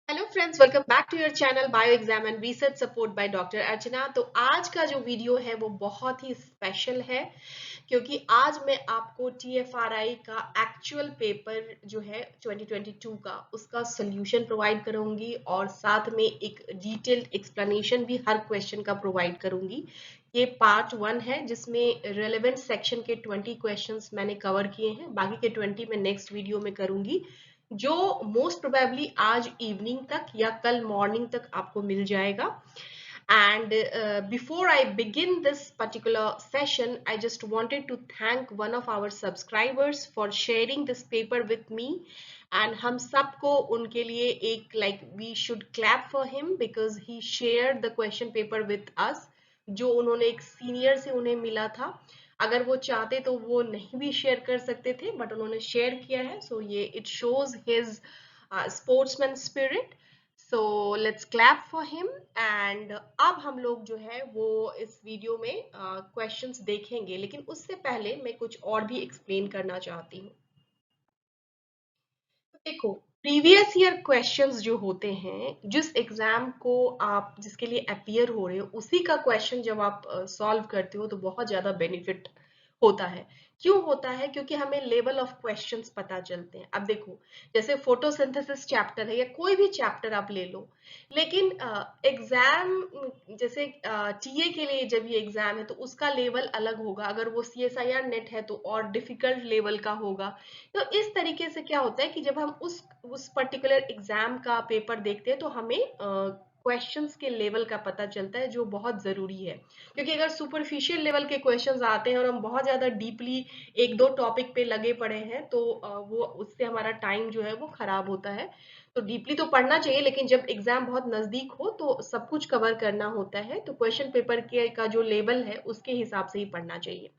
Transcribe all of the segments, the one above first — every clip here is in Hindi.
Hello friends, welcome back to your channel bio exam and research support by doctor Archana. तो आज का जो वीडियो है वो बहुत ही स्पेशल है क्योंकि आज मैं आपको टीएफआरआई का एक्चुअल पेपर जो है 2022 का उसका सोल्यूशन प्रोवाइड करूंगी और साथ में एक डिटेल्ड एक्सप्लेनेशन भी हर क्वेश्चन का प्रोवाइड करूंगी। ये पार्ट 1 है जिसमें रेलेवेंट सेक्शन के 20 क्वेश्चंस मैंने कवर किए हैं, बाकी के 20 मैं नेक्स्ट वीडियो में करूंगी जो मोस्ट प्रोबेबली आज इवनिंग तक या कल मॉर्निंग तक आपको मिल जाएगा। And before I begin this particular session, I just wanted to thank one of our subscribers for sharing this paper with me. And हम सबको उनके लिए एक we should clap for him because he shared the question paper with us, जो उन्होंने एक सीनियर से उन्हें मिला था। अगर वो चाहते तो वो नहीं भी शेयर कर सकते थे, बट उन्होंने शेयर किया है, सो ये it shows his sportsman spirit. So let's clap for him. And अब हम लोग जो है वो इस वीडियो में क्वेश्चंस देखेंगे, लेकिन उससे पहले मैं कुछ और भी एक्सप्लेन करना चाहती हूँ। तो देखो, प्रीवियस ईयर क्वेश्चंस जो होते हैं, जिस एग्जाम को आप जिसके लिए अपियर हो रहे हो उसी का क्वेश्चन जब आप सॉल्व करते हो तो बहुत ज्यादा बेनिफिट होता है। क्यों होता है? क्योंकि हमें लेवल ऑफ क्वेश्चंस पता चलते हैं। अब देखो, जैसे फोटोसिंथेसिस चैप्टर है या कोई भी चैप्टर आप ले लो, लेकिन एग्जाम जैसे टीए के लिए जब ये एग्जाम है तो उसका लेवल अलग होगा, अगर वो सीएसआईआर नेट है तो और डिफिकल्ट लेवल का होगा। तो इस तरीके से क्या होता है कि जब हम उस पर्टिकुलर एग्जाम का पेपर देखते हैं तो हमें क्वेश्चंस के लेवल का पता चलता है, जो बहुत जरूरी है। क्योंकि अगर सुपरफिशियल लेवल के क्वेश्चंस आते हैं और हम बहुत ज्यादा डीपली एक दो टॉपिक पे लगे पड़े हैं तो वो उससे हमारा टाइम जो है वो खराब होता है। तो डीपली तो पढ़ना चाहिए, लेकिन जब एग्जाम बहुत नजदीक हो तो सब कुछ कवर करना होता है, तो क्वेश्चन पेपर के का जो लेवल है उसके हिसाब से ही पढ़ना चाहिए।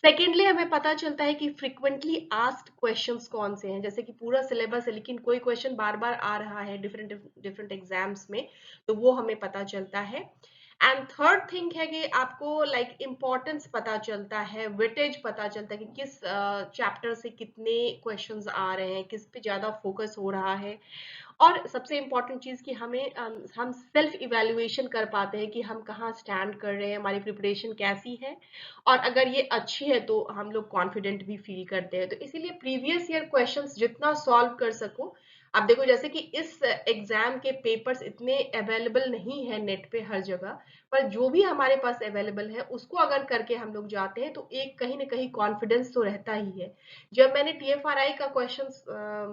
सेकेंडली, हमें पता चलता है कि फ्रिक्वेंटली आस्क्ड क्वेश्चंस कौन से हैं। जैसे कि पूरा सिलेबस है लेकिन कोई क्वेश्चन बार बार आ रहा है डिफरेंट डिफरेंट एग्जाम्स में, तो वो हमें पता चलता है। एंड थर्ड थिंग है कि आपको इम्पोर्टेंस पता चलता है, वेटेज पता चलता है कि किस चैप्टर से कितने क्वेश्चंस आ रहे हैं, किस पे ज्यादा फोकस हो रहा है। और सबसे इम्पॉर्टेंट चीज कि हम सेल्फ इवेल्युएशन कर पाते हैं कि हम कहाँ स्टैंड कर रहे हैं, हमारी प्रिपरेशन कैसी है, और अगर ये अच्छी है तो हम लोग कॉन्फिडेंट भी फील करते हैं। तो इसीलिए प्रीवियस ईयर क्वेश्चंस जितना सॉल्व कर सको। अब देखो, जैसे कि इस एग्जाम के पेपर्स इतने अवेलेबल नहीं है नेट पे हर जगह, पर जो भी हमारे पास अवेलेबल है उसको अगर करके हम लोग जाते हैं तो एक कहीं ना कहीं कॉन्फिडेंस तो रहता ही है। जब मैंने टीएफआरआई का क्वेश्चंस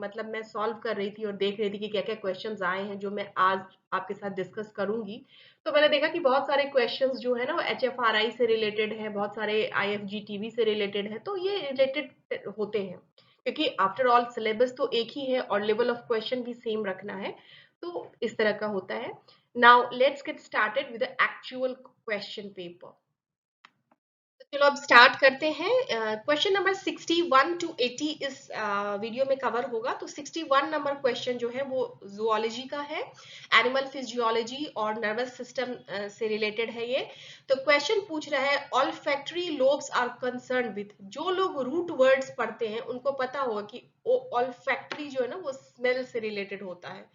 मतलब मैं सॉल्व कर रही थी और देख रही थी कि क्या क्या क्वेश्चंस आए हैं जो मैं आज आपके साथ डिस्कस करूंगी, तो मैंने देखा कि बहुत सारे क्वेश्चंस जो है ना वो एचएफआरआई से रिलेटेड है, बहुत सारे आईएफजीटीवी से रिलेटेड है, तो ये रिलेटेड होते हैं क्योंकि आफ्टर ऑल सिलेबस तो एक ही है और लेवल ऑफ क्वेश्चन भी सेम रखना है। तो इस तरह का होता है। Now let's get started with the actual question paper. चलो अब स्टार्ट करते हैं। क्वेश्चन नंबर 61 टू 80 इस वीडियो में कवर होगा। तो 61 नंबर क्वेश्चन जो है वो जूलॉजी का है, एनिमल फिजियोलॉजी और नर्वस सिस्टम से रिलेटेड है ये। तो क्वेश्चन पूछ रहा है, olfactory lobes are concern with. जो लोग रूट वर्ड्स पढ़ते हैं उनको पता होगा कि ऑल्फैक्टरी जो है ना वो स्मेल से रिलेटेड होता है।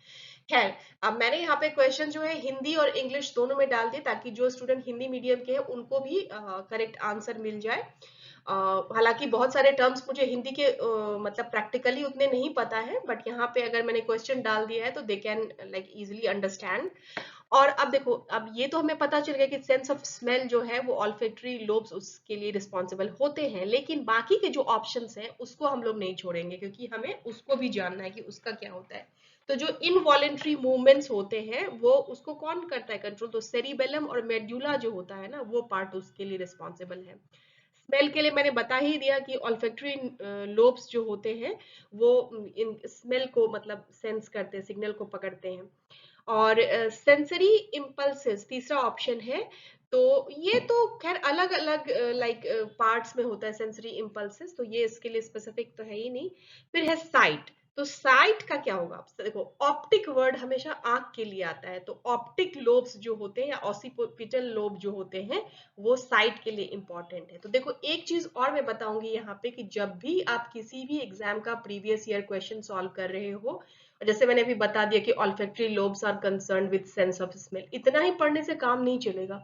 खैर, अब मैंने यहाँ पे क्वेश्चन जो है हिंदी और इंग्लिश दोनों में डाल दिए ताकि जो स्टूडेंट हिंदी मीडियम के हैं उनको भी करेक्ट आंसर मिल जाए। हालांकि बहुत सारे टर्म्स मुझे हिंदी के मतलब प्रैक्टिकली उतने नहीं पता है, बट यहाँ पे अगर मैंने क्वेश्चन डाल दिया है तो दे कैन इजिली अंडरस्टैंड। और अब देखो, अब ये तो हमें पता चल गया कि सेंस ऑफ स्मेल जो है वो ऑल्फैक्टरी लोब्स उसके लिए रिस्पॉन्सिबल होते हैं, लेकिन बाकी के जो ऑप्शंस हैं उसको हम लोग नहीं छोड़ेंगे क्योंकि हमें उसको भी जानना है कि उसका क्या होता है। तो जो इनवॉलेंट्री मूवमेंट्स होते हैं वो उसको कौन करता है कंट्रोल? तो सेरिबेलम और मेडुला जो होता है ना वो पार्ट उसके लिए रिस्पॉन्सिबल है। स्मेल के लिए मैंने बता ही दिया कि ऑल्फैक्टरी लोब्स जो होते हैं वो इन स्मेल को मतलब सेंस करते हैं, सिग्नल को पकड़ते हैं। और सेंसरी इम्पल्सेस तीसरा ऑप्शन है। तो ये तो खैर अलग अलग पार्ट्स में होता है सेंसरी इम्पल्सेस, तो ये इसके लिए स्पेसिफिक तो है ही नहीं। फिर है साइट। तो साइट का क्या होगा? देखो, ऑप्टिक वर्ड हमेशा आंख के लिए आता है, तो ऑप्टिक लोब्स जो होते हैं या ऑसिपिटल लोब जो होते हैं वो साइट के लिए इंपॉर्टेंट है। तो देखो, एक चीज और मैं बताऊंगी यहाँ पे कि जब भी आप किसी भी एग्जाम का प्रीवियस ईयर क्वेश्चन सॉल्व कर रहे हो जैसे मैंने अभी बता दिया कि olfactory lobes are concerned with sense of smell, इतना ही पढ़ने से काम नहीं चलेगा,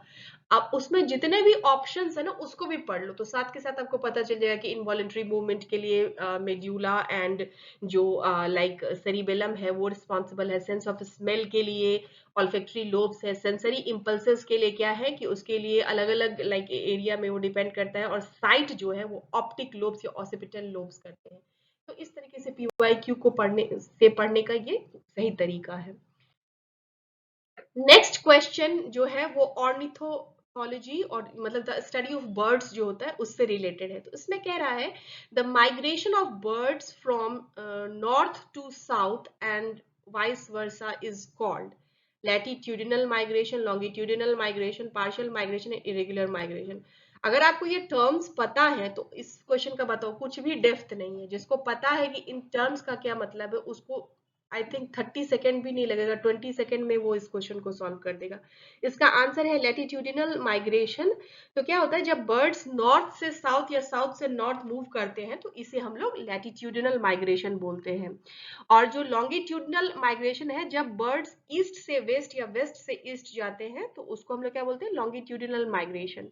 आप उसमें जितने भी ऑप्शंस है ना उसको भी पढ़ लो, तो साथ के साथ आपको पता चल जाएगा कि इनवॉलेंट्री मूवमेंट के लिए मेड्यूला एंड जो लाइक सेरिबेलम है वो रिस्पॉन्सिबल है, सेंस ऑफ स्मेल के लिए ऑल्फैक्टरी लोब्स है, सेंसरी इंपल्सेस के लिए क्या है कि उसके लिए अलग अलग लाइक एरिया में वो डिपेंड करता है, और साइट जो है वो ऑप्टिक लोब्स या ऑसिपिटल लोब्स करते हैं। तो इस तरीके से पीवाईक्यू को पढ़ने का ये सही तरीका है। नेक्स्ट क्वेश्चन जो है वो ऑर्निथोलॉजी और मतलब द स्टडी ऑफ बर्ड्स जो होता है उससे रिलेटेड है। तो इसमें कह रहा है the migration of birds from north to south and vice versa is called latitudinal migration, longitudinal migration, partial migration, irregular migration. अगर आपको ये टर्म्स पता है तो इस क्वेश्चन का बताओ, कुछ भी डेप्थ नहीं है, जिसको पता है कि इन टर्म्स का क्या मतलब है उसको आई थिंक 30 सेकेंड भी नहीं लगेगा, 20 सेकेंड में वो इस क्वेश्चन को सॉल्व कर देगा। इसका आंसर है लैटिट्यूडिनल माइग्रेशन। तो क्या होता है जब बर्ड्स नॉर्थ से साउथ या साउथ से नॉर्थ मूव करते हैं तो इसे हम लोग लैटिट्यूडिनल माइग्रेशन बोलते हैं। और जो लॉन्गिट्यूडिनल माइग्रेशन है जब बर्ड्स ईस्ट से वेस्ट या वेस्ट से ईस्ट जाते हैं तो उसको हम लोग क्या बोलते हैं, लॉन्गिट्यूडिनल माइग्रेशन।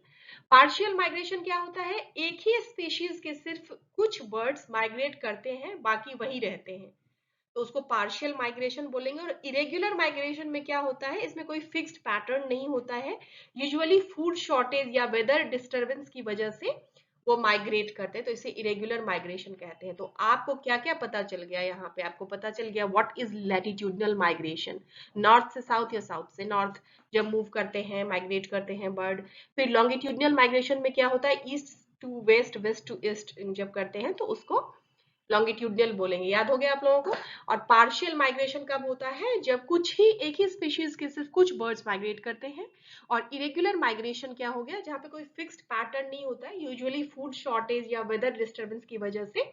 पार्शियल माइग्रेशन क्या होता है, एक ही स्पीशीज के सिर्फ कुछ बर्ड्स माइग्रेट करते हैं बाकी वही रहते हैं, तो उसको पार्शियल माइग्रेशन बोलेंगे। और इरेगुलर माइग्रेशन में क्या होता है, इसमें कोई फिक्स्ड पैटर्न नहीं होता है, यूजुअली फूड शॉर्टेज या वेदर डिस्टरबेंस की वजह से वो माइग्रेट करते हैं, तो इसे इरेगुलर माइग्रेशन कहते हैं। तो आपको क्या क्या पता चल गया, यहाँ पे आपको पता चल गया what is latitudinal migration, north से साउथ या साउथ से नॉर्थ जब मूव करते हैं, माइग्रेट करते हैं बर्ड। फिर लॉन्गिट्यूडिनल माइग्रेशन में क्या होता है, east to west, west to east जब करते हैं तो उसको लॉन्गिट्यूडिनल बोलेंगे, याद हो गया आप लोगों को। और पार्शियल माइग्रेशन कब होता है, जब कुछ ही एक ही स्पीशीज के सिर्फ कुछ बर्ड्स माइग्रेट करते हैं। और इरेगुलर माइग्रेशन क्या हो गया, जहाँ पे कोई फिक्स्ड पैटर्न नहीं होता है, यूजुअली फूड शॉर्टेज या वेदर डिस्टर्बेंस की वजह से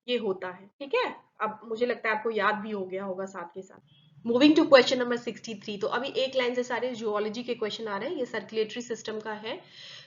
ये होता है। ठीक है, अब मुझे लगता है आपको याद भी हो गया होगा साथ के साथ। मूविंग टू क्वेश्चन नंबर 63, तो अभी एक लाइन से सारे जूलॉजी के क्वेश्चन आ रहे हैं, ये सर्कुलेटरी सिस्टम का है।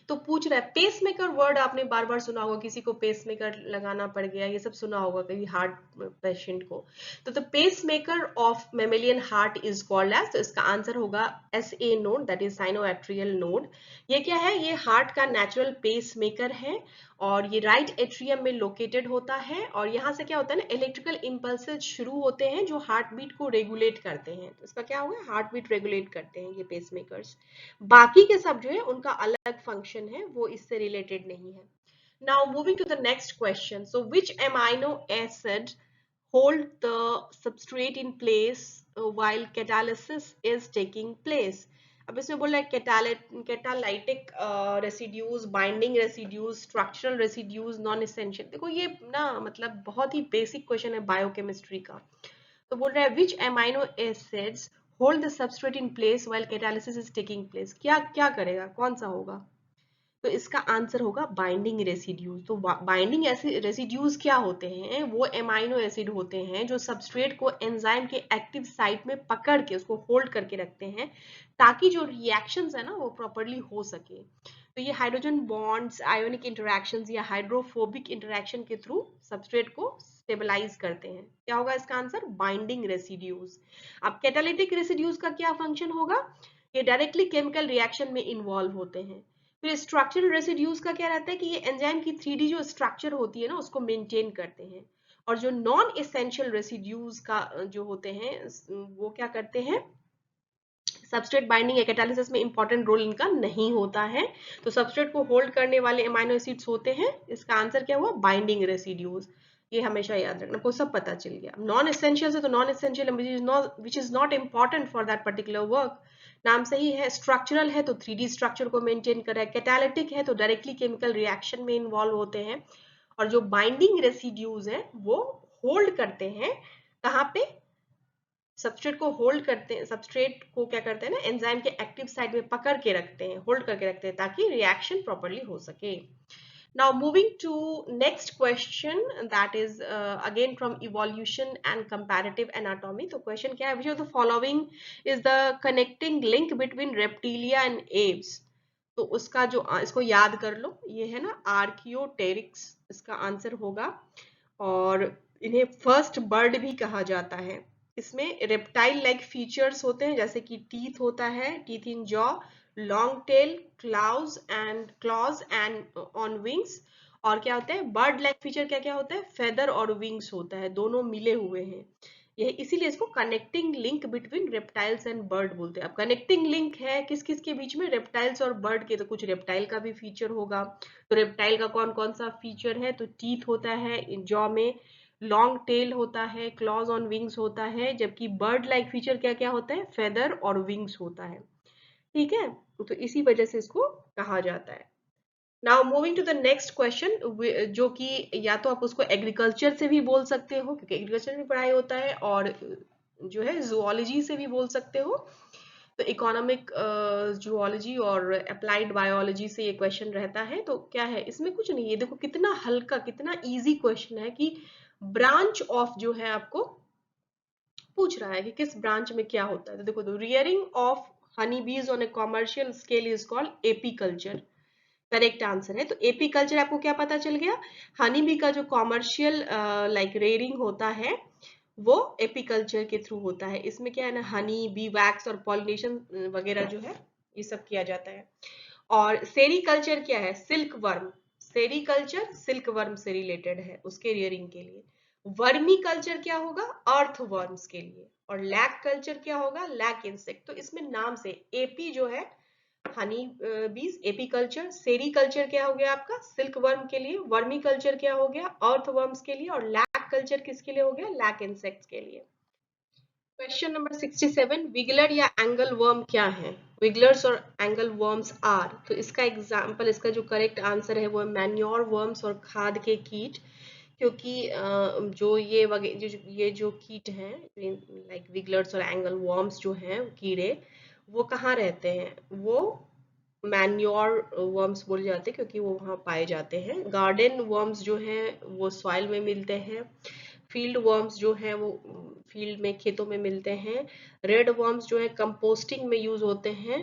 तो पूछ रहा है पेसमेकर, वर्ड आपने बार बार सुना होगा, किसी को पेसमेकर लगाना पड़ गया, ये सब सुना होगा कभी हार्ट पेशेंट को। तो the pacemaker of mammalian heart is called as, तो इसका आंसर होगा SA node, that is sinoatrial node. ये क्या है, ये हार्ट का नेचुरल पेसमेकर है और ये राइट एट्रियम में लोकेटेड होता है। और यहाँ से क्या होता है ना, इलेक्ट्रिकल इंपल्सेस शुरू होते हैं जो हार्ट बीट को रेगुलेट करते हैं, तो इसका क्या होगा, हार्ट बीट रेगुलेट करते हैं ये पेसमेकर्स। बाकी के सब जो है उनका अलग फंक्शन है, वो इससे रिलेटेड नहीं है। Now moving to the next question, so which amino acid hold the substrate in place while catalysis is taking place। अब इसमें बोल रहा है catalytic residues, binding residues, structural residues, non essential. देखो ये ना मतलब बहुत ही बेसिक क्वेश्चन है बायोकेमिस्ट्री का। तो बोल रहा है which amino acids hold the substrate in place while catalysis is taking place, क्या क्या करेगा, कौन सा होगा। तो इसका आंसर होगा बाइंडिंग रेसिड्यूज। तो बाइंडिंग रेसिड्यूज क्या होते हैं, वो एमाइनो एसिड होते हैं जो सबस्ट्रेट को एंजाइम के एक्टिव साइट में पकड़ के उसको होल्ड करके रखते हैं ताकि जो रिएक्शंस है ना वो प्रॉपरली हो सके। तो ये हाइड्रोजन बॉन्ड्स, आयोनिक इंटरेक्शंस या हाइड्रोफोबिक इंटरेक्शन के थ्रू सबस्ट्रेट को स्टेबलाइज करते हैं। क्या होगा इसका आंसर, बाइंडिंग रेसिड्यूज। अब कैटालिटिक रेसिड्यूज का क्या फंक्शन होगा, ये डायरेक्टली केमिकल रिएक्शन में इन्वॉल्व होते हैं। फिर स्ट्रक्चरल रेसिड्यूज का क्या रहता है कि ये एंजाइम की 3D जो स्ट्रक्चर होती है ना उसको मेंटेन करते हैं। और जो नॉन एसेंशियल रेसिड्यूज का जो होते हैं वो क्या करते हैं, सबस्ट्रेट बाइंडिंग या कैटालिसिस में इंपॉर्टेंट रोल इनका नहीं होता है। तो सबस्ट्रेट को होल्ड करने वाले अमाइनो एसिड्स होते हैं, इसका आंसर क्या हुआ, बाइंडिंग रेसिड्यूज। ये हमेशा याद रखना, आपको सब पता चल गया। नॉन एसेंशियल है तो non essential which is not important for that particular work, नाम सही है। स्ट्रक्चरल है तो 3D स्ट्रक्चर को मेंटेन कर रहा है, कैटालिटिक है तो डायरेक्टली केमिकल रिएक्शन में इन्वॉल्व होते हैं। और जो बाइंडिंग रेसिड्यूज है वो होल्ड करते हैं, कहाँ पे, सबस्ट्रेट को होल्ड करते हैं, सबस्ट्रेट को क्या करते हैं ना एंजाइम के एक्टिव साइड में पकड़ के रखते हैं, होल्ड करके रखते हैं ताकि रिएक्शन प्रॉपर्ली हो सके। Now moving to next question, that is again from evolution and comparative anatomy। तो question क्या है, which of the following is the connecting link between reptilia and apes। तो उसका जो इसको याद कर लो, ये है ना आर्कियोटेरिक्स, इसका आंसर होगा। और इन्हें फर्स्ट बर्ड भी कहा जाता है। इसमें रेप्टाइल लाइक फीचर्स होते हैं, जैसे कि टीथ होता है, teeth in jaw, long tail, clause and on wings. और क्या होता है बर्ड लाइक फीचर, क्या क्या होता है, फेदर और विंग्स होता है, दोनों मिले हुए हैं। यह इसीलिए इसको connecting link between reptiles and bird बोलते हैं। अब कनेक्टिंग लिंक है किस किस के बीच में, रेप्टाइल्स और बर्ड के, तो कुछ रेप्टाइल का भी फीचर होगा। तो रेप्टाइल का कौन कौन सा फीचर है, तो टीथ होता है जॉ में, लॉन्ग टेल होता है, क्लॉज ऑन विंग्स होता है, जबकि बर्ड लाइक फीचर क्या क्या होता है, फेदर और विंग्स होता है। ठीक है, तो इसी वजह से इसको कहा जाता है। Now moving to the next question, जो कि या तो आप उसको एग्रीकल्चर से भी बोल सकते हो, क्योंकि एग्रीकल्चर में पढ़ाई होता है, और जो है जूलॉजी से भी बोल सकते हो। तो इकोनॉमिक जूलॉजी और अप्लाइड बायोलॉजी से ये क्वेश्चन रहता है। तो क्या है इसमें, कुछ नहीं है, देखो कितना हल्का कितना इजी क्वेश्चन है कि ब्रांच ऑफ जो है आपको पूछ रहा है कि किस ब्रांच में क्या होता है। तो देखो, रियरिंग ऑफ हनी बीज on a commercial scale is called apiculture. Correct answer है। तो एपीकल्चर आपको क्या पता चल गया, हनी बी का जो कॉमर्शियल लाइक रेयरिंग होता है वो एपीकल्चर के थ्रू होता है। इसमें क्या है ना, हनी बी वैक्स और पॉलिनेशन वगैरह जो है ये सब किया जाता है। और सेरीकल्चर क्या है, silk worm. Sericulture silk worm से रिलेटेड है, उसके रियरिंग के लिए। वर्मी कल्चर क्या होगा, अर्थ वर्म्स के लिए। और लैक कल्चर क्या होगा, लैक इंसेक्ट। तो इसमें नाम से एपी जो है हनी बीज एपीकल्चर, सेरीकल्चर क्या हो गया आपका सिल्क वर्म के लिए, वर्मी कल्चर क्या हो गया अर्थ वर्म्स के लिए, और लैक कल्चर किसके लिए हो गया, लैक इंसेक्ट्स के लिए। क्वेश्चन नंबर 67, विगलर या एंगल वर्म क्या है। विगलर्स और एंगल वर्म्स आर, तो इसका एग्जांपल, इसका जो करेक्ट आंसर है वो है मैन्योर वर्म्स और खाद के कीट। क्योंकि जो ये जो कीट हैं, लाइक विगलर्स और एंगल वर्म्स जो हैं कीड़े, वो कहाँ रहते हैं, वो मैन्योर वर्म्स बोले जाते हैं, क्योंकि वो वहाँ पाए जाते हैं। गार्डन वर्म्स जो हैं वो सॉइल में मिलते हैं। फील्ड वर्म्स जो हैं वो फील्ड में, खेतों में मिलते हैं। रेड वर्म्स जो है कंपोस्टिंग में यूज होते हैं।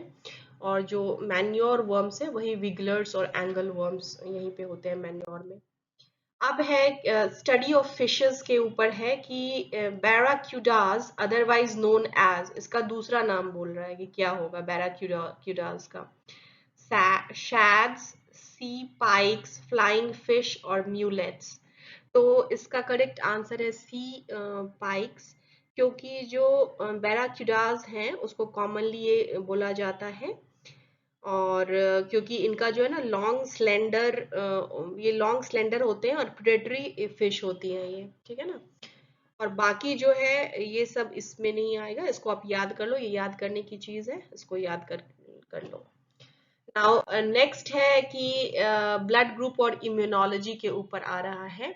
और जो मैन्योर वर्म्स है वही विगलर्स और एंगल वर्म्स यहीं पे होते हैं मैन्योर में। अब है स्टडी ऑफ फिशेस के ऊपर है कि बैराक्यूडास अदरवाइज नोन एज, इसका दूसरा नाम बोल रहा है कि क्या होगा बैराक्यूडास का। शैड्स, सी पाइक्स, फ्लाइंग फिश और म्यूलेट्स। तो इसका करेक्ट आंसर है सी पाइक्स। क्योंकि जो बैराक्यूडास हैं उसको कॉमनली ये बोला जाता है। और क्योंकि इनका जो है ना लॉन्ग स्लेंडर, ये लॉन्ग स्लेंडर होते हैं और प्रेडेटरी फिश होती हैं ये, ठीक है ना। और बाकी जो है ये सब इसमें नहीं आएगा, इसको आप याद कर लो, ये याद करने की चीज है, इसको याद कर लो। नाउ नेक्स्ट है कि ब्लड ग्रुप और इम्यूनोलॉजी के ऊपर आ रहा है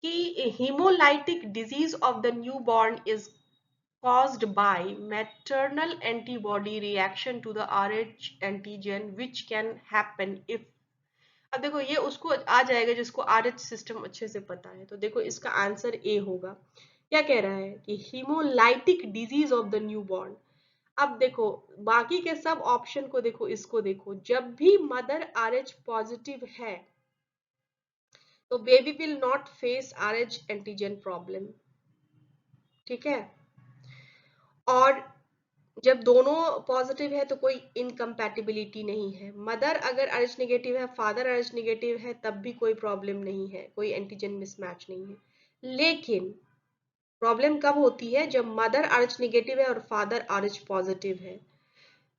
कि hemolytic disease of the newborn is caused by maternal antibody reaction to the Rh antigen which can happen if। अब देखो ये उसको आ जाएगा जिसको RH सिस्टम अच्छे से पता है। तो देखो इसका आंसर ए होगा। क्या कह रहा है कि haemolytic disease of the newborn. अब देखो बाकी के सब ऑप्शन को देखो, इसको देखो, जब भी मदर RH पॉजिटिव है तो baby will not face RH antigen problem, ठीक है। और जब दोनों पॉजिटिव है तो कोई इनकम्पैटिबिलिटी नहीं है। मदर अगर RH नेगेटिव है, फादर RH नेगेटिव है, तब भी कोई प्रॉब्लम नहीं है, कोई एंटीजन मिसमैच नहीं है। लेकिन प्रॉब्लम कब होती है, जब मदर RH नेगेटिव है और फादर RH पॉजिटिव है।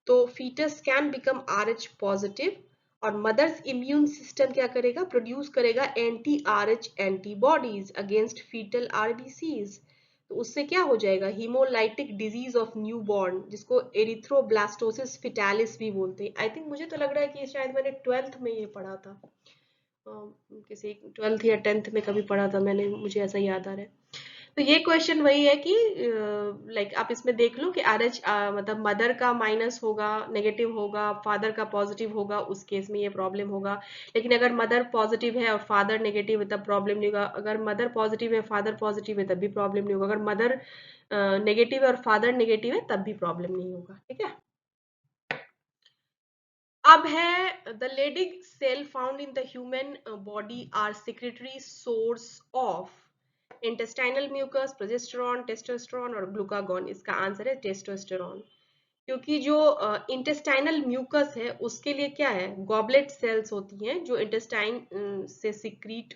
तो fetus can become RH positive और मदर्स इम्यून सिस्टम क्या करेगा, प्रोड्यूस करेगा anti RH antibodies against fetal RBCs। तो उससे क्या हो जाएगा, हीमोलाइटिक डिजीज ऑफ न्यूबॉर्न, जिसको एरिथ्रोब्लास्टोसिस फिटालिस भी बोलते हैं। आई थिंक मुझे तो लग रहा है कि शायद मैंने 12th में ये पढ़ा था, किसी 12th या 10th में कभी पढ़ा था मैंने, मुझे ऐसा याद आ रहा है। तो ये क्वेश्चन वही है कि लाइक आप इसमें देख लो कि RH मतलब मदर का माइनस होगा, नेगेटिव होगा, फादर का पॉजिटिव होगा, उस केस में ये प्रॉब्लम होगा। लेकिन अगर मदर पॉजिटिव है और फादर नेगेटिव है तब प्रॉब्लम नहीं होगा। अगर मदर पॉजिटिव है फादर पॉजिटिव है तब भी प्रॉब्लम नहीं होगा। अगर मदर नेगेटिव है और फादर नेगेटिव है तब भी प्रॉब्लम नहीं होगा, ठीक है। अब है the Leydig cell found in the human body are secretory source of intestinal mucus, progesterone, testosterone और ग्लूकागॉन। इसका आंसर है टेस्टोस्टेरोन। क्योंकि जो इंटेस्टाइनल म्यूकस है उसके लिए क्या है, गॉबलेट सेल्स होती हैं जो इंटेस्टाइन से सिक्रीट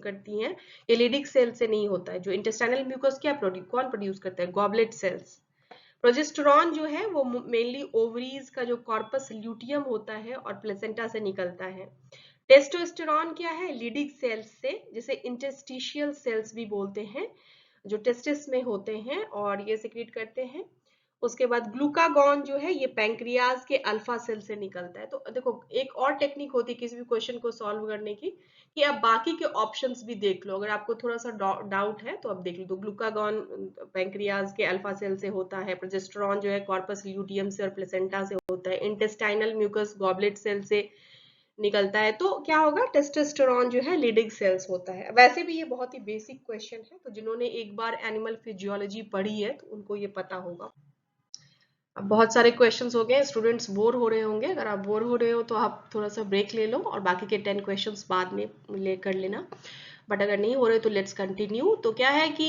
करती हैं। ये लिडिक सेल से नहीं होता है। जो इंटेस्टाइनल म्यूकस क्या कौन प्रोड्यूस करता है, गॉबलेट सेल्स। प्रोजेस्टेरॉन जो है वो मेनली ओवरीज का जो कॉर्पस ल्यूटियम होता है और प्लेसेंटा से निकलता है। टेस्टोस्टेरॉन क्या है, लीडिंग सेल्स से, जिसे इंटरस्टिशियल सेल्स भी बोलते हैं, जो टेस्टिस में होते हैं और ये सिक्रीट करते हैं। उसके बाद ग्लूकागॉन जो है ये पैंक्रियाज के अल्फा सेल से निकलता है। तो देखो एक और टेक्निक होती है किसी भी क्वेश्चन को सॉल्व करने की, कि आप बाकी के ऑप्शंस भी देख लो। अगर आपको थोड़ा सा डाउट है तो आप देख लो। तो ग्लूकागॉन पैंक्रियाज के अल्फा सेल से होता है, प्रोजेस्टेरॉन जो है कॉर्पस ल्यूटियम से और प्लेसेंटा से होता है, इंटेस्टाइनल म्यूकस गॉबलेट सेल से निकलता है। तो क्या होगा, टेस्टोस्टेरॉन जो है लीडिंग सेल्स होता है। वैसे भी ये बहुत ही बेसिक क्वेश्चन है, तो जिन्होंने एक बार एनिमल फिजियोलॉजी पढ़ी है तो उनको ये पता होगा। अब बहुत सारे क्वेश्चंस हो गए, स्टूडेंट्स बोर हो रहे होंगे। अगर आप बोर हो रहे हो तो आप थोड़ा सा ब्रेक ले लो और बाकी के 10 क्वेश्चंस बाद में ले कर लेना। बट अगर नहीं हो रहे तो लेट्स कंटिन्यू। तो क्या है कि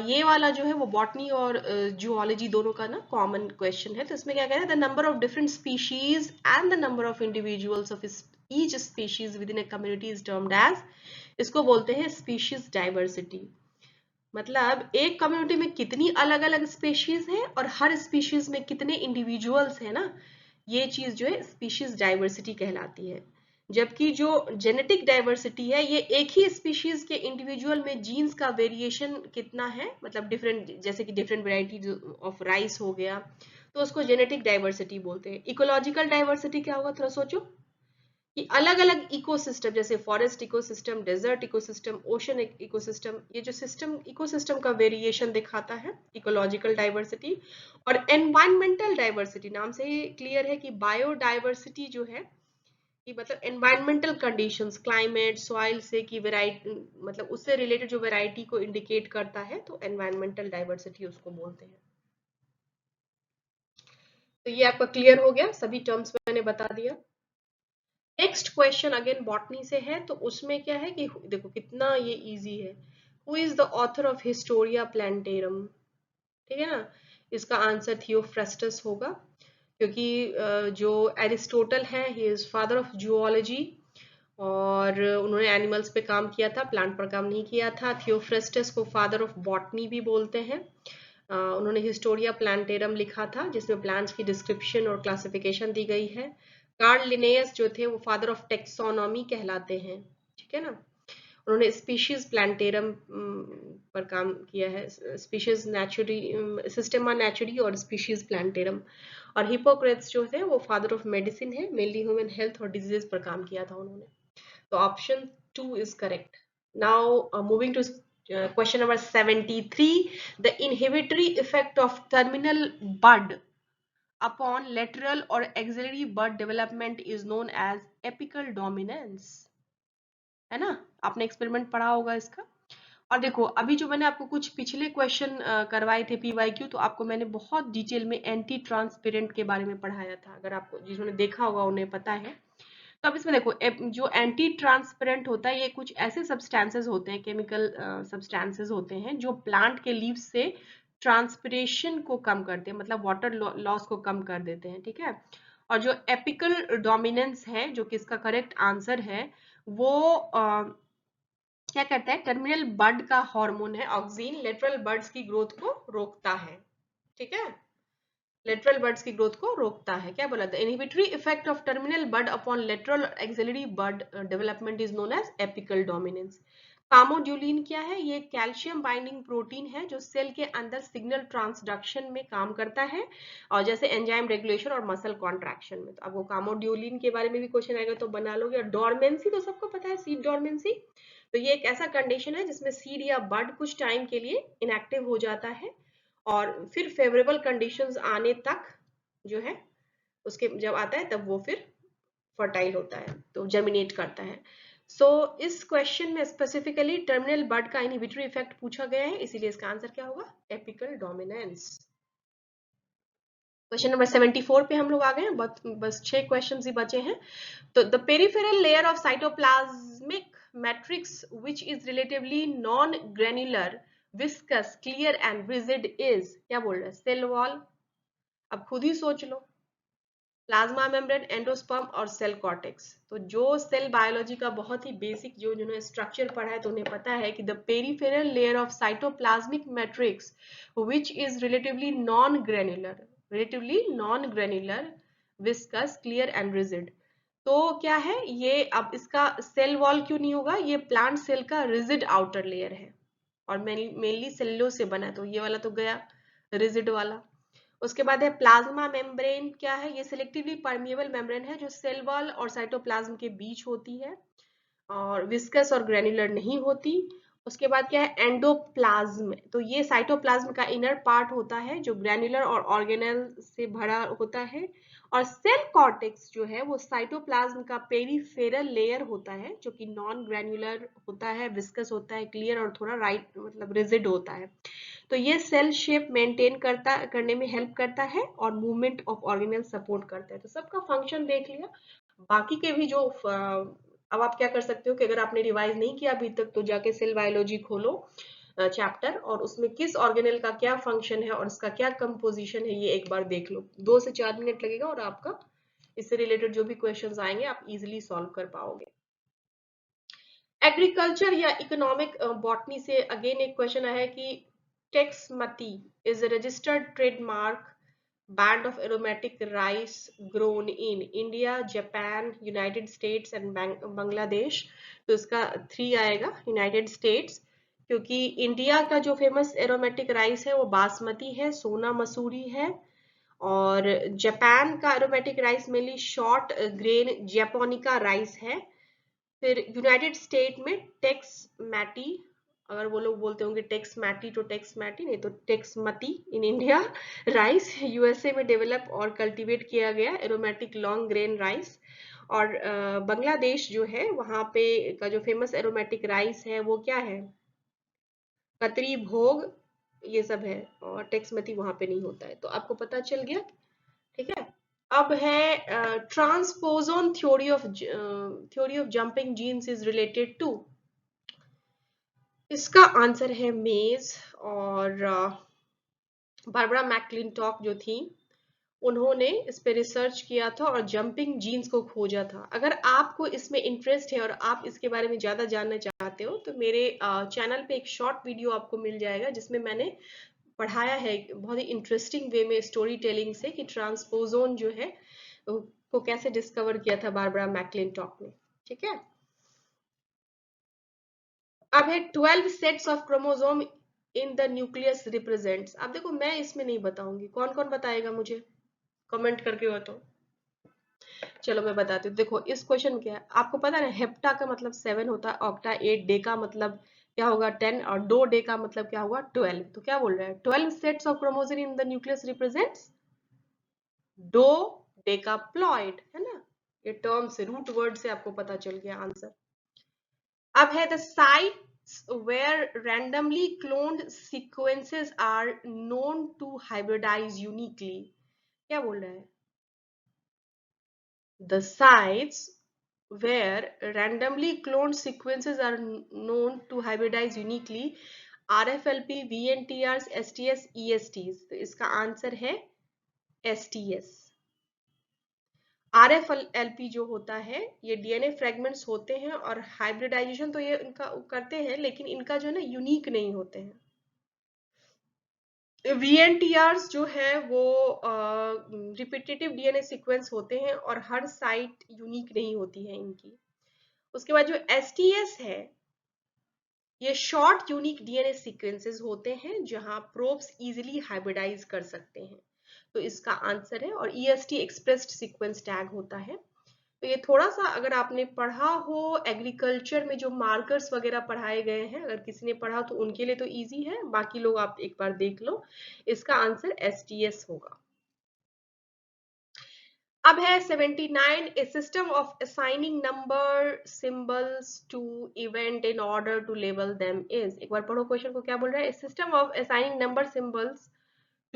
ये वाला जो है वो बॉटनी और जूलॉजी दोनों का ना कॉमन क्वेश्चन है। तो इसमें क्या कह रहा है, the number of different species and the number of individuals of each species within a community is termed as, इसको बोलते हैं स्पीशीज डाइवर्सिटी। मतलब एक कम्युनिटी में कितनी अलग अलग स्पीशीज है और हर स्पीशीज में कितने इंडिविजुअल्स है ना, ये चीज जो है स्पीशीज डाइवर्सिटी कहलाती है। जबकि जो जेनेटिक डाइवर्सिटी है, ये एक ही स्पीशीज के इंडिविजुअल में जीन्स का वेरिएशन कितना है, मतलब डिफरेंट, जैसे कि डिफरेंट वेराइटी ऑफ राइस हो गया, तो उसको जेनेटिक डाइवर्सिटी बोलते हैं। इकोलॉजिकल डाइवर्सिटी क्या होगा, थोड़ा सोचो, कि अलग अलग इकोसिस्टम, जैसे forest ecosystem, desert ecosystem, ocean ecosystem, ये जो सिस्टम इकोसिस्टम का वेरिएशन दिखाता है, इकोलॉजिकल डाइवर्सिटी। और एनवायरमेंटल डाइवर्सिटी नाम से ही क्लियर है कि बायोडाइवर्सिटी जो है कि मतलब एनवायरमेंटल कंडीशंस, क्लाइमेट, सॉइल से की वेराइटी, मतलब उससे रिलेटेड जो वेराइटी को इंडिकेट करता है, तो एनवायरमेंटल डाइवर्सिटी उसको बोलते हैं। तो ये आपका क्लियर हो गया, सभी टर्म्स मैंने बता दिया। नेक्स्ट क्वेश्चन अगेन बॉटनी से है, तो उसमें क्या है कि देखो कितना ये इजी है। Who is the author of Historia plantarum, ठीक है ना। इसका आंसर थियोफ्रास्टस होगा, क्योंकि जो एरिस्टोटल है he is father of zoology, और उन्होंने एनिमल्स पे काम किया था, प्लांट पर काम नहीं किया था। थियोफ्रास्टस को फादर ऑफ बॉटनी भी बोलते हैं। उन्होंने हिस्टोरिया प्लांटेरम लिखा था, जिसमें प्लांट्स की डिस्क्रिप्शन और क्लासिफिकेशन दी गई है। कार्ल लिनेयस जो थे वो फादर ऑफ टेक्सोनॉमी कहलाते हैं, ठीक है ना। उन्होंने स्पीशीज प्लांटेरम पर काम किया है, स्पीशीज नेचुरी, सिस्टेमा नेचुरी और स्पीशीज प्लांटेरम। और हिपोक्रेट्स जो थे वो फादर ऑफ मेडिसिन है, मेनली ह्यूमन हेल्थ और डिजीज पर काम किया था उन्होंने। तो option 2 is correct. Now moving to question number 73. The inhibitory effect of terminal bud upon lateral or axillary bud development is known as apical dominance, है ना। आपने एक्सपेरिमेंट पढ़ा होगा इसका। और देखो अभी जो मैंने आपको कुछ पिछले क्वेश्चन करवाए थे पीवाईक्यू, तो आपको मैंने बहुत डिटेल में एंटी ट्रांसपेरेंट के बारे में पढ़ाया था। अगर आपको जिन्होंने देखा होगा उन्हें पता है। तो अब इसमें देखो जो एंटी ट्रांसपेरेंट होता है, ये कुछ ऐसे सब्सटेंसेस होते हैं, केमिकल सब्सटेंसेस होते हैं जो प्लांट के लीव्स से ट्रांसपिरेशन को कम करते हैं, मतलब वाटर लॉस को कम कर देते हैं, ठीक है। और जो एपिकल डोमिनेंस है, जो कि इसका करेक्ट आंसर है, वो क्या करता है, टर्मिनल बड का हार्मोन है ऑक्सिन, लेटरल बड्स की ग्रोथ को रोकता है, ठीक है। लेटरल बड्स की ग्रोथ को रोकता है। क्या बोला था, inhibitory effect of terminal bud upon lateral axillary bud development is known as apical dominance. Calmodulin क्या है, ये कैल्शियम बाइंडिंग प्रोटीन है जो सेल के अंदर सिग्नल ट्रांसडक्शन में काम करता है, और जैसे एंजाइम रेगुलेशन और मसल कॉन्ट्रैक्शन में। तो आपको कामोड्यूलिन के बारे में भी क्वेश्चन आएगा तो बना लोगे। और डोरमेंसी तो सबको पता है, सीड डोरमेंसी। तो ये एक ऐसा कंडीशन है जिसमें सीड या बड कुछ टाइम के लिए इनएक्टिव हो जाता है, और फिर फेवरेबल कंडीशंस आने तक जो है, उसके जब आता है तब वो फिर फर्टाइल होता है, तो जर्मिनेट करता है। सो इस क्वेश्चन में स्पेसिफिकली टर्मिनल बड का इनहिबिटरी इफेक्ट पूछा गया है, इसीलिए इसका आंसर क्या होगा, एपिकल डोमिनेंस। क्वेश्चन नंबर 74 पे हम लोग आ गए हैं, बस 6 क्वेश्चन ही बचे हैं। तो the peripheral layer of cytoplasmic matrix which is relatively non-granular, viscous, clear and rigid is, क्या बोल रहा है, सेल वॉल। अब खुद ही सोच लो, प्लाज्मा मेम्ब्रेन, एंडोस्पर्म और सेल कॉर्टेक्स। तो जो सेल बायोलॉजी का बहुत ही बेसिक जो जिन्होंने स्ट्रक्चर पढ़ा है तो उन्हें पता है कि the peripheral layer of cytoplasmic matrix which is relatively non granular, viscous, clear and rigid. तो क्या है ये, अब इसका सेल वॉल क्यों नहीं होगा, ये प्लांट सेल का रिजिड आउटर लेयर है और मेनली सेल्यूलोज से बना है, तो ये वाला तो गया रिजिड वाला। उसके बाद है प्लाज्मा मेम्ब्रेन, क्या है, ये सिलेक्टिवली परमिएबल मेम्ब्रेन है जो सेल वॉल और साइटोप्लाज्म के बीच होती है और विस्कस और ग्रेन्युलर नहीं होती। उसके बाद क्या है, एंडोप्लाज्म, तो ये साइटोप्लाज्म का इनर पार्ट होता है जो ग्रेन्युलर और ऑर्गेनेल से भरा होता है। और सेल कॉर्टेक्स जो है वो साइटोप्लाज्म का पेरिफेरल लेयर होता है जो कि नॉन ग्रेन्युलर होता है, विस्कस होता है, क्लियर और थोड़ा राइट मतलब रिजिड होता है। तो ये सेल शेप मेंटेन करने में हेल्प करता है और मूवमेंट ऑफ ऑर्गेनेल सपोर्ट करता है। तो सबका फंक्शन देख लिया। बाकी के भी जो अब आप क्या कर सकते हो कि अगर आपने रिवाइज नहीं किया अभी तक तो जाके सेल बायोलॉजी खोलो चैप्टर, और उसमें किस ऑर्गेनेल का क्या फंक्शन है और उसका क्या कंपोजिशन है ये एक बार देख लो। 2 से 4 मिनट लगेगा और आपका इससे रिलेटेड जो भी क्वेश्चंस आएंगे आप इजीली सॉल्व कर पाओगे। एग्रीकल्चर या इकोनॉमिक बॉटनी से अगेन एक क्वेश्चन आया है कि टेक्समती is a registered trademark band of aromatic rice grown in India, Japan, United States and Bangladesh। तो इसका 3 आएगा, यूनाइटेड स्टेट्स, क्योंकि इंडिया का जो फेमस एरोमेटिक राइस है वो बासमती है, सोना मसूरी है। और जापान का aromatic rice mainly short grain japonica rice है। फिर यूनाइटेड स्टेट में टेक्स मैटी, अगर वो लोग बोलते होंगे टेक्स मैटी तो टेक्स मैटी नहीं तो टेक्स मती इन इंडिया राइस यूएसए में डेवलप और कल्टीवेट किया गया एरोमेटिक लॉन्ग ग्रेन राइस। और बांग्लादेश जो है वहां पे का जो फेमस एरोमेटिक राइस है वो क्या है, कतरी भोग, ये सब है। और टेक्समती वहां पे नहीं होता है, तो आपको पता चल गया। ठीक है, अब है transposon theory of jumping genes is related to, इसका आंसर है मेज। और बारबरा मैकक्लिंटॉक जो थी उन्होंने इस पे रिसर्च किया था और जंपिंग जीन्स को खोजा था। अगर आपको इसमें इंटरेस्ट है और आप इसके बारे में ज्यादा जानना चाहते हो तो मेरे चैनल पे एक शॉर्ट वीडियो आपको मिल जाएगा जिसमें मैंने पढ़ाया है बहुत ही इंटरेस्टिंग वे में स्टोरी टेलिंग से कि ट्रांसपोजोन जो है को कैसे डिस्कवर किया था बारबरा मैकक्लिंटॉक ने। ठीक है, अब है 12 sets of chromosome in the nucleus represents. अब देखो मैं इसमें नहीं बताऊंगी, कौन कौन बताएगा मुझे कमेंट करके बताओ। चलो मैं बताती हूँ। देखो इस क्वेश्चन क्या है, आपको पता है हेप्टा का मतलब 7 होता है, ऑक्टा 8, डे का मतलब क्या होगा 10 और 2 डे का मतलब क्या होगा 12। तो क्या बोल रहा है, 12 sets of chromosome in the nucleus represents do decaploid, है ना। ये टर्म से रूट वर्ड से आपको पता चल गया आंसर। अब है the sites where randomly cloned sequences are known to hybridize uniquely, क्या बोल रहा है, the sites where randomly cloned sequences are known to hybridize uniquely, RFLP, VNTRs, STS, ESTs। तो इसका आंसर है STS। RFLP जो होता है ये डीएनए फ्रेगमेंट्स होते हैं और हाइब्रिडाइजेशन तो ये इनका करते हैं लेकिन इनका जो है ना यूनिक नहीं होते हैं। VNTRs जो है वो रिपीटेटिव डीएनए सीक्वेंस होते हैं और हर साइट यूनिक नहीं होती है इनकी। उसके बाद जो STS है ये शॉर्ट यूनिक डीएनए सीक्वेंसेस होते हैं जहां प्रोब्स इजीली हाइब्रिडाइज कर सकते हैं। तो इसका आंसर है, और EST एक्सप्रेस्ड सीक्वेंस टैग होता है। तो ये थोड़ा सा अगर आपने पढ़ा हो एग्रीकल्चर में जो मार्कर्स वगैरह पढ़ाए गए हैं, अगर किसी ने पढ़ा तो उनके लिए तो इजी है, बाकी लोग आप एक बार देख लो। इसका आंसर STS होगा। अब है 79, a system of assigning number symbols to event in order to label them is. एक बार पढ़ो क्वेश्चन को क्या बोल रहा है, system of assigning number symbols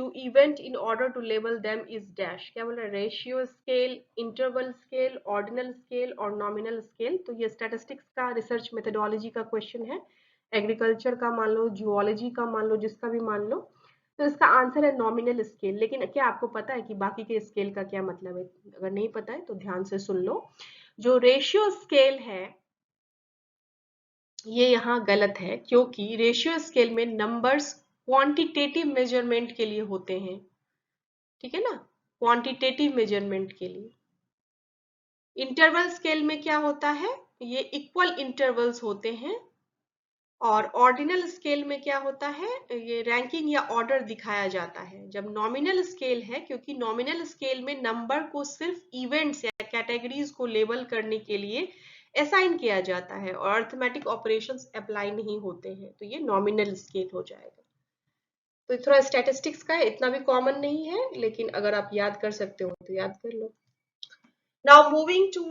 to event in order to label them is dash। क्या बोल रहा है? Ratio scale, interval scale, ordinal scale और नॉमिनल स्केल। तो ये स्टैटिस्टिक्स का रिसर्च मेथोडोलॉजी का क्वेश्चन है। एग्रीकल्चर का मान लो, जुओलॉजी का मान लो, जिसका भी मान लो। तो इसका आंसर है नॉमिनल स्केल। लेकिन क्या आपको पता है कि बाकी के स्केल का क्या मतलब है? अगर नहीं पता है तो ध्यान से सुन लो। जो रेशियो स्केल है ये यहाँ गलत है, क्योंकि रेशियो स्केल में नंबर्स क्वांटिटेटिव मेजरमेंट के लिए होते हैं, ठीक है ना, क्वांटिटेटिव मेजरमेंट के लिए। इंटरवल स्केल में क्या होता है? ये इक्वल इंटरवल्स होते हैं। और ऑर्डिनल स्केल में क्या होता है? ये रैंकिंग या ऑर्डर दिखाया जाता है। जब नॉमिनल स्केल है, क्योंकि नॉमिनल स्केल में नंबर को सिर्फ इवेंट्स या कैटेगरीज को लेबल करने के लिए असाइन किया जाता है और अरिथमेटिक ऑपरेशंस अप्लाई नहीं होते हैं, तो ये नॉमिनल स्केल हो जाएगा। तो थोड़ा स्टैटिस्टिक्स का है, इतना भी कॉमन नहीं है, लेकिन अगर आप याद कर सकते हो तो याद कर लो। Now moving to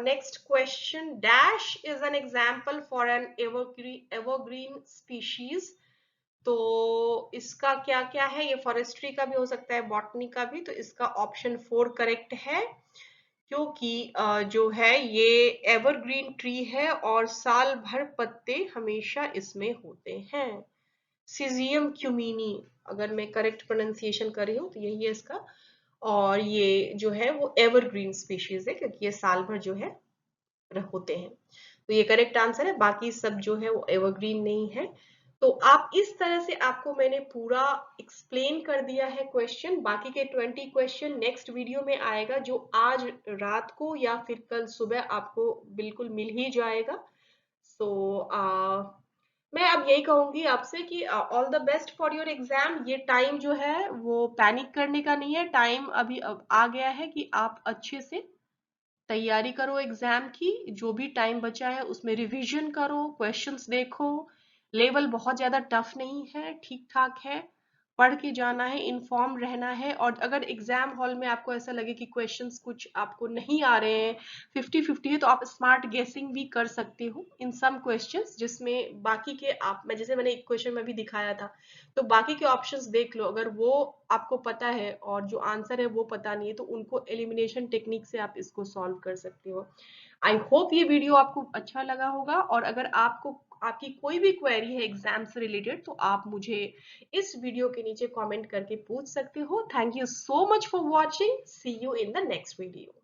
next question. Dash is an example for an evergreen species. तो इसका क्या क्या है? ये फॉरेस्ट्री का भी हो सकता है, बॉटनी का भी। तो इसका ऑप्शन 4 करेक्ट है, क्योंकि जो है ये एवरग्रीन ट्री है और साल भर पत्ते हमेशा इसमें होते हैं। सीजियम क्यूमिनी, अगर मैं करेक्ट प्रोनाउंसिएशन कर रही हूँ तो यही है इसका। और ये जो है वो एवरग्रीन स्पीशीज है, क्योंकि ये साल भर जो है होते हैं। तो ये करेक्ट आंसर है। बाकी सब जो है वो एवरग्रीन नहीं है। तो आप इस तरह से, आपको मैंने पूरा एक्सप्लेन कर दिया है क्वेश्चन। बाकी के 20 क्वेश्चन नेक्स्ट वीडियो में आएगा, जो आज रात को या फिर कल सुबह आपको बिल्कुल मिल ही जाएगा। सो मैं अब यही कहूंगी आपसे कि all the best for your exam. ये टाइम जो है वो पैनिक करने का नहीं है, टाइम अभी अब आ गया है कि आप अच्छे से तैयारी करो एग्जाम की। जो भी टाइम बचा है उसमें रिवीजन करो, क्वेश्चंस देखो। लेवल बहुत ज्यादा टफ नहीं है, ठीक ठाक है। पढ़ के जाना है, इन्फॉर्म रहना है। और अगर एग्जाम हॉल में आपको ऐसा लगे कि क्वेश्चंस कुछ आपको नहीं आ रहे हैं, 50-50 है, तो आप स्मार्ट गेसिंग भी कर सकते हो इन सम क्वेश्चंस, जिसमें बाकी के आप, मैं जैसे मैंने एक क्वेश्चन में भी दिखाया था, तो बाकी के ऑप्शंस देख लो। अगर वो आपको पता है और जो आंसर है वो पता नहीं है, तो उनको एलिमिनेशन टेक्निक से आप इसको सॉल्व कर सकते हो। आई होप ये वीडियो आपको अच्छा लगा होगा। और अगर आपको आपकी कोई भी क्वेरी है एग्जाम से रिलेटेड, तो आप मुझे इस वीडियो के नीचे कमेंट करके पूछ सकते हो। Thank you so much for watching. See you in the next video.